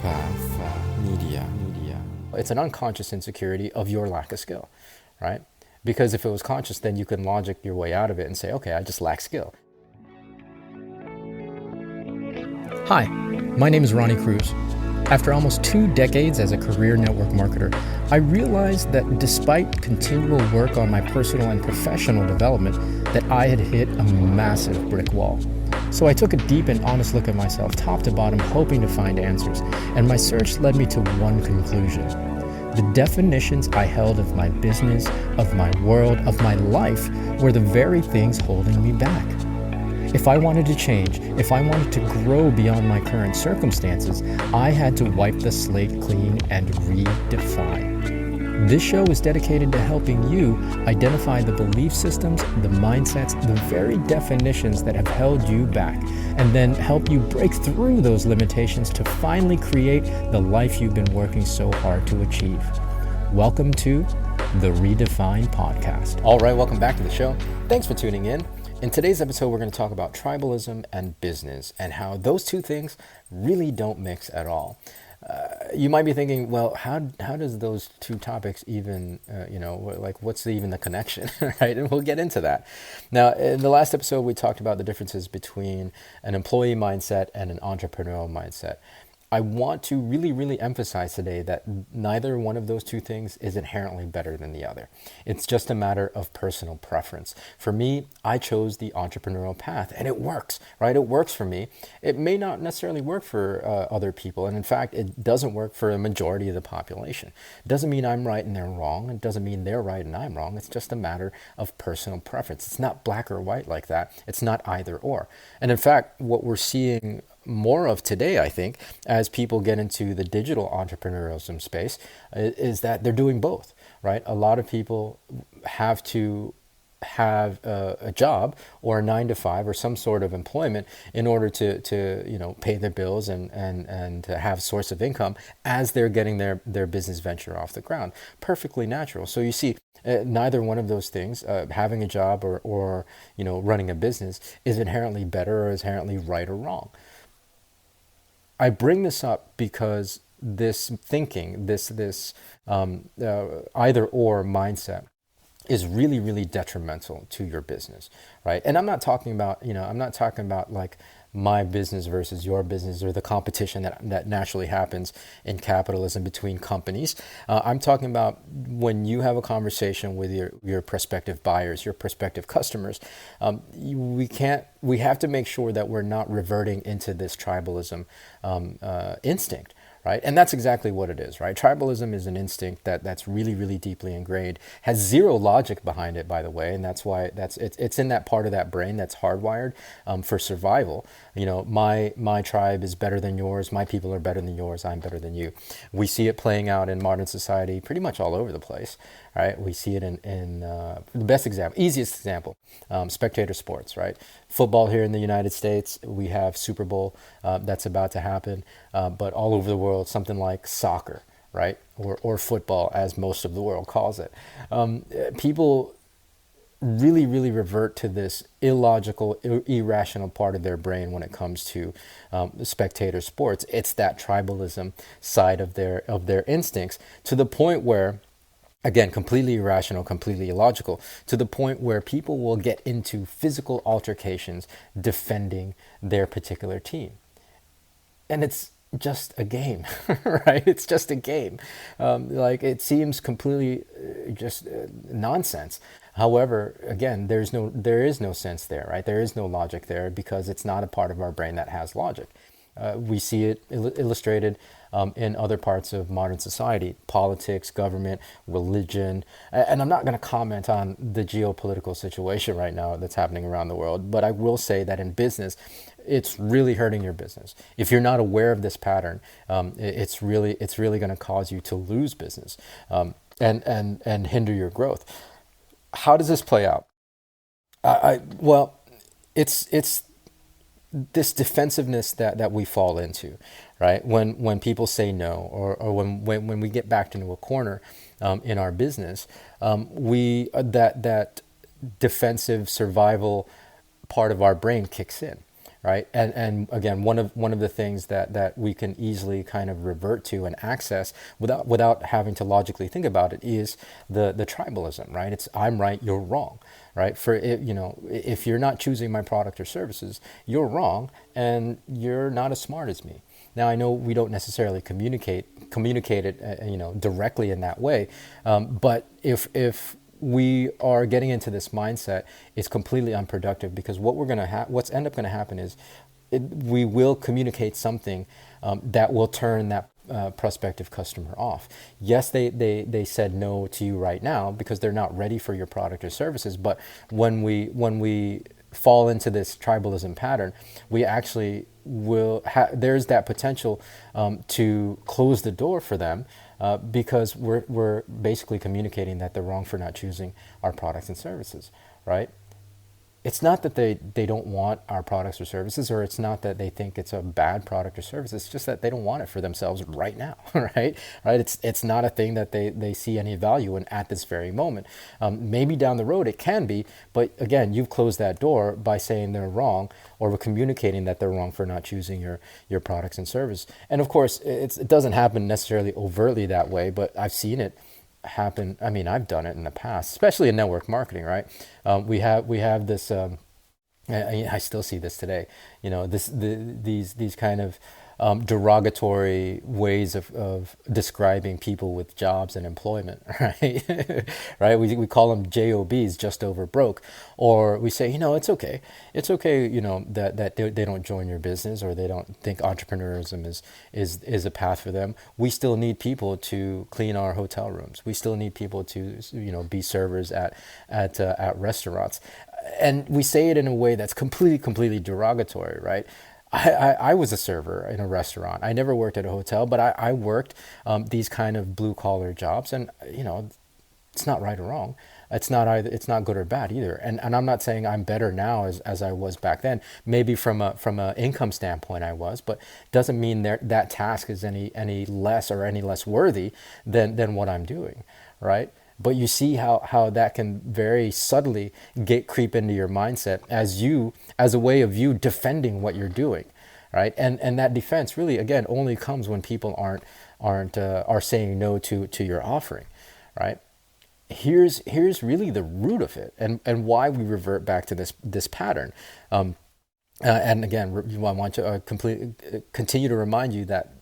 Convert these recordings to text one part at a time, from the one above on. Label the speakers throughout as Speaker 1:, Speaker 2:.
Speaker 1: Media. It's an unconscious insecurity of your lack of skill, right? Because if it was conscious, then you can logic your way out of it and say, okay, I just lack skill.
Speaker 2: Hi, my name is Ronnie Cruz. After almost 2 decades as a career network marketer, I realized that despite continual work on my personal and professional development, that I had hit a massive brick wall. So I took a deep and honest look at myself, top to bottom, hoping to find answers, and my search led me to one conclusion. The definitions I held of my business, of my world, of my life were the very things holding me back. If I wanted to change, if I wanted to grow beyond my current circumstances, I had to wipe the slate clean and redefine. This show is dedicated to helping you identify the belief systems, the mindsets, the very definitions that have held you back, and then help you break through those limitations to finally create the life you've been working so hard to achieve. Welcome to the ReDEFINE Podcast.
Speaker 1: All right, welcome back to the show. Thanks for tuning in. In today's episode, we're going to talk about tribalism and business and how those two things really don't mix at all. You might be thinking, well, how does those two topics even, what's even the connection, right? And we'll get into that. Now, in the last episode, we talked about the differences between an employee mindset and an entrepreneurial mindset. I want to really emphasize today that neither one of those two things is inherently better than the other. It's just a matter of personal preference. For me, I chose the entrepreneurial path and it works, right? It works for me. It may not necessarily work for other people. And in fact, it doesn't work for a majority of the population. It doesn't mean I'm right and they're wrong. It doesn't mean they're right and I'm wrong. It's just a matter of personal preference. It's not black or white like that. It's not either or. And in fact, what we're seeing more of today, I think, as people get into the digital entrepreneurialism space, is that they're doing both, right? A lot of people have to have a job or a 9-to-5 or some sort of employment in order to pay their bills and to have a source of income as they're getting their business venture off the ground. Perfectly natural. So you see, neither one of those things, having a job or running a business, is inherently better or is inherently right or wrong. I bring this up because this thinking, this either or mindset is really detrimental to your business, right? And I'm not talking about, like my business versus your business or the competition that naturally happens in capitalism between companies. I'm talking about when you have a conversation with your prospective buyers, your prospective customers. We have to make sure that we're not reverting into this tribalism instinct. Right? And that's exactly what it is, right? Tribalism is an instinct that's really deeply ingrained, has zero logic behind it, by the way, and that's why it's in that part of that brain that's hardwired for survival. My tribe is better than yours, my people are better than yours, I'm better than you. We see it playing out in modern society pretty much all over the place, right? We see it in the best example, easiest example, spectator sports, right? Football here in the United States, we have Super Bowl that's about to happen, but all over the world, something like soccer, right? Or football, as most of the world calls it. People really revert to this illogical, irrational part of their brain when it comes to spectator sports. It's that tribalism side of their instincts, to the point where, again, completely irrational, completely illogical, to the point where people will get into physical altercations defending their particular team. And it's just a game, right? It's just a game. It seems completely just nonsense. However, again, there is no sense there, right? There is no logic there because it's not a part of our brain that has logic. We see it illustrated in other parts of modern society, politics, government, religion. And I'm not going to comment on the geopolitical situation right now that's happening around the world, but I will say that in business, it's really hurting your business. If you're not aware of this pattern, it's really going to cause you to lose business and hinder your growth. How does this play out? It's this defensiveness that we fall into, right? When people say no, or when we get backed into a corner in our business, that defensive survival part of our brain kicks in, right? And again, one of the things that we can easily kind of revert to and access without having to logically think about it is the tribalism, right? It's I'm right, you're wrong, right? For it, if you're not choosing my product or services, you're wrong, and you're not as smart as me. Now I know we don't necessarily communicate it, directly in that way, but if we are getting into this mindset, it's completely unproductive, because what's end up going to happen is we will communicate something that will turn that prospective customer off. Yes, they said no to you right now because they're not ready for your product or services. But when we fall into this tribalism pattern, we actually there's that potential to close the door for them, because we're basically communicating that they're wrong for not choosing our products and services, right? It's not that they don't want our products or services, or it's not that they think it's a bad product or service. It's just that they don't want it for themselves right now, right? It's not a thing that they see any value in at this very moment. Maybe down the road it can be, but again, you've closed that door by saying they're wrong, or communicating that they're wrong for not choosing your products and service. And of course, it doesn't happen necessarily overtly that way, but I've seen it happen. I mean, I've done it in the past, especially in network marketing, right? We have this. I still see this today. These kind of derogatory ways of describing people with jobs and employment, right? Right? We call them JOBs, just over broke, or we say, it's okay, that they don't join your business, or they don't think entrepreneurism is a path for them. We still need people to clean our hotel rooms. We still need people to be servers at restaurants, and we say it in a way that's completely derogatory, right? I was a server in a restaurant. I never worked at a hotel, but I worked these kind of blue collar jobs, and it's not right or wrong. It's not good or bad either. And I'm not saying I'm better now as I was back then. Maybe from a income standpoint I was, but doesn't mean that task is any less worthy than what I'm doing, right? But you see how that can very subtly creep into your mindset as a way of you defending what you're doing, right? And that defense really, again, only comes when people are saying no to your offering, right? Here's really the root of it, and why we revert back to this pattern. And again, I want to continue to remind you that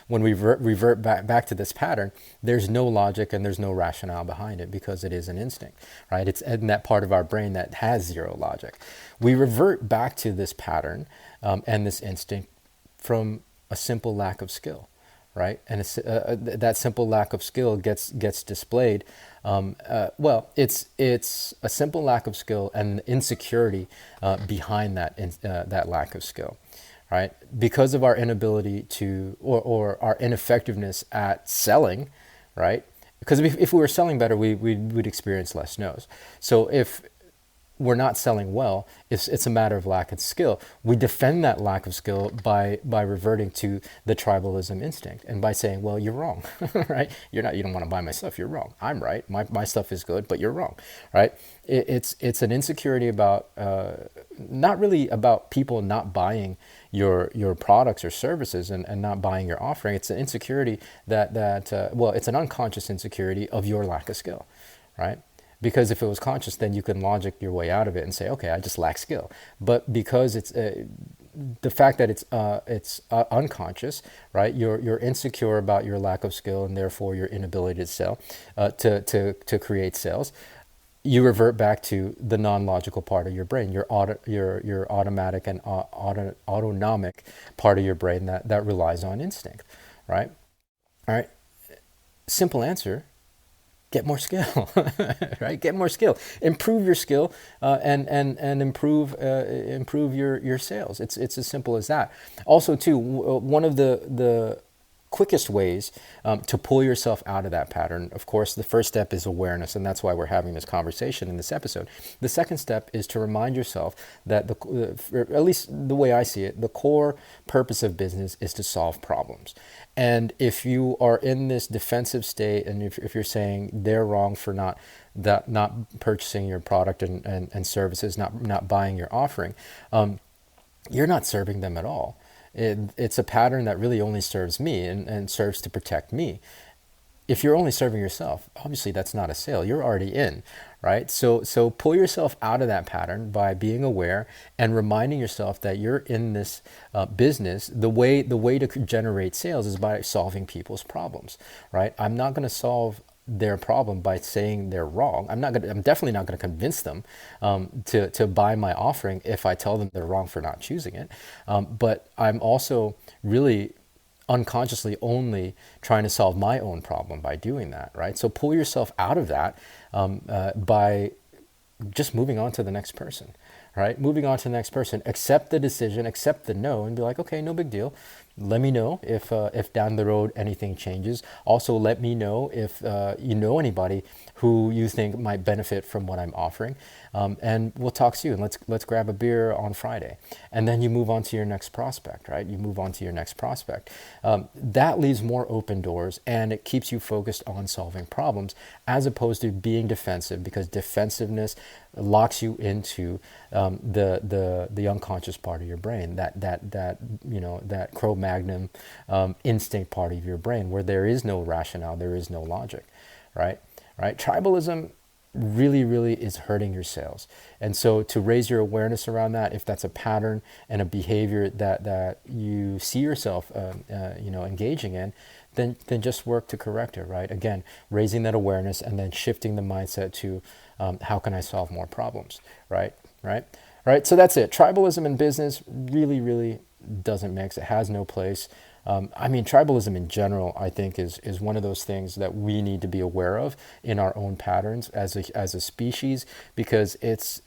Speaker 1: when we revert back to this pattern, there's no logic and there's no rationale behind it, because it is an instinct, right? It's in that part of our brain that has zero logic. We revert back to this pattern and this instinct from a simple lack of skill, right? And that simple lack of skill gets displayed. It's a simple lack of skill and insecurity behind that lack of skill. Right? Because of our inability or our ineffectiveness at selling, right? Because if we were selling better, we'd experience less no's. So if we're not selling well, it's a matter of lack of skill. We defend that lack of skill by reverting to the tribalism instinct and by saying, well, you're wrong, right? You don't want to buy my stuff. You're wrong. I'm right. My stuff is good, but you're wrong, right? It's an insecurity about not really about people not buying your products or services and not buying your offering. It's an insecurity it's an unconscious insecurity of your lack of skill, right? Because if it was conscious, then you can logic your way out of it and say, okay, I just lack skill. But because it's the fact that it's unconscious, right? You're insecure about your lack of skill and therefore your inability to sell, to create sales. You revert back to the non-logical part of your brain, your automatic and autonomic part of your brain that relies on instinct, right? All right. Simple answer. Get more skill, right? Get more skill. Improve your skill and improve your sales. It's as simple as that. Also, too, one of the quickest ways to pull yourself out of that pattern, of course, the first step is awareness, and that's why we're having this conversation in this episode. The second step is to remind yourself that, at least the way I see it, the core purpose of business is to solve problems. And if you are in this defensive state, and if you're saying they're wrong for not purchasing your product and services, not buying your offering, you're not serving them at all. It's a pattern that really only serves me and serves to protect me. If you're only serving yourself, obviously that's not a sale. You're already in, right? So pull yourself out of that pattern by being aware and reminding yourself that you're in this business. The way to generate sales is by solving people's problems, right? I'm not going to solve their problem by saying they're wrong. I'm definitely not going to convince them to buy my offering if I tell them they're wrong for not choosing it. But I'm also really unconsciously only trying to solve my own problem by doing that, right? So pull yourself out of that by just moving on to the next person, right? Moving on to the next person, accept the decision, accept the no, and be like, okay, no big deal. Let me know if down the road anything changes. Also, let me know if you know anybody who you think might benefit from what I'm offering, and we'll talk soon. Let's grab a beer on Friday, and then you move on to your next prospect, right? You move on to your next prospect. That leaves more open doors, and it keeps you focused on solving problems as opposed to being defensive, because defensiveness locks you into the unconscious part of your brain, that Cro-Magnon instinct part of your brain, where there is no rationale, there is no logic, right? Tribalism really is hurting your sales. And so to raise your awareness around that, if that's a pattern and a behavior that you see yourself engaging in, then just work to correct it, right? Again, raising that awareness and then shifting the mindset to how can I solve more problems, right? So that's it. Tribalism in business really doesn't mix. It has no place. Tribalism in general, I think, is one of those things that we need to be aware of in our own patterns as a species, because it's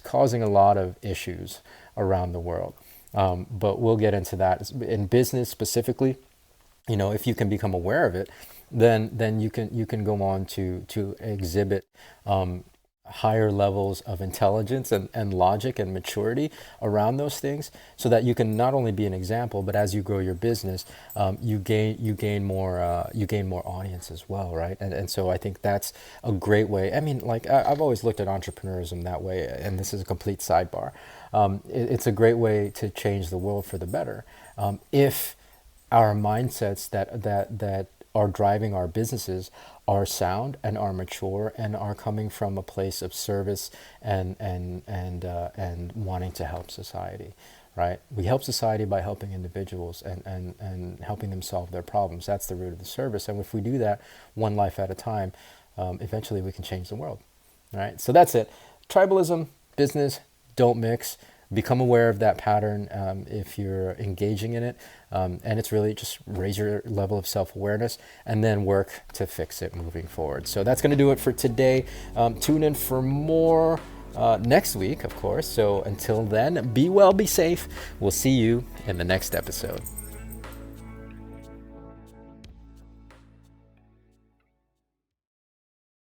Speaker 1: causing a lot of issues around the world. But we'll get into that. In business specifically, if you can become aware of it, then you can go on to exhibit higher levels of intelligence and logic and maturity around those things, so that you can not only be an example, but as you grow your business, you gain more audience as well, right? And so I think that's a great way. I've always looked at entrepreneurism that way, and this is a complete sidebar. It's a great way to change the world for the better if our mindsets that are driving our businesses are sound and are mature and are coming from a place of service and wanting to help society, right? We help society by helping individuals and helping them solve their problems. That's the root of the service. And if we do that one life at a time, eventually we can change the world, right? So that's it. Tribalism, business, don't mix. Become aware of that pattern if you're engaging in it. And it's really just raise your level of self-awareness and then work to fix it moving forward. So that's going to do it for today. Tune in for more next week, of course. So until then, be well, be safe. We'll see you in the next episode.